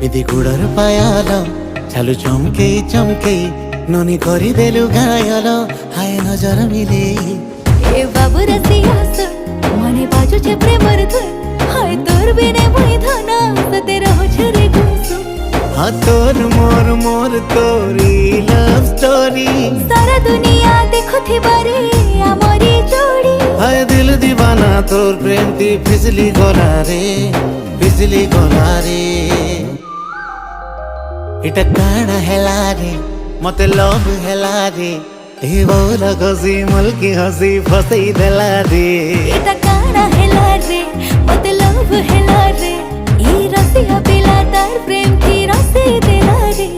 इदी गुड़र पायाल चालू चमके चमके ननी करी देलु घायल हाय नजर मिले ए बाबू रसियास मने बाजू छे प्रेमर धुन हाय तोर बिने मुई धना सते रहो छरे गुसु हाँ तोर मोर तोरी लव स्टोरी सारा दुनिया देखो थी बारे आमरी जोड़ी हाय दिल दीवाना तोर प्रेम ती फिसली गला रे इटा काना हेला रे मते लव हेला रे ए बोल गसी मलकी हसी फसई देला रे इटा काना हेला रे मते लव हेला रे ई रसिया पिला तार प्रेम की रसी देला रे।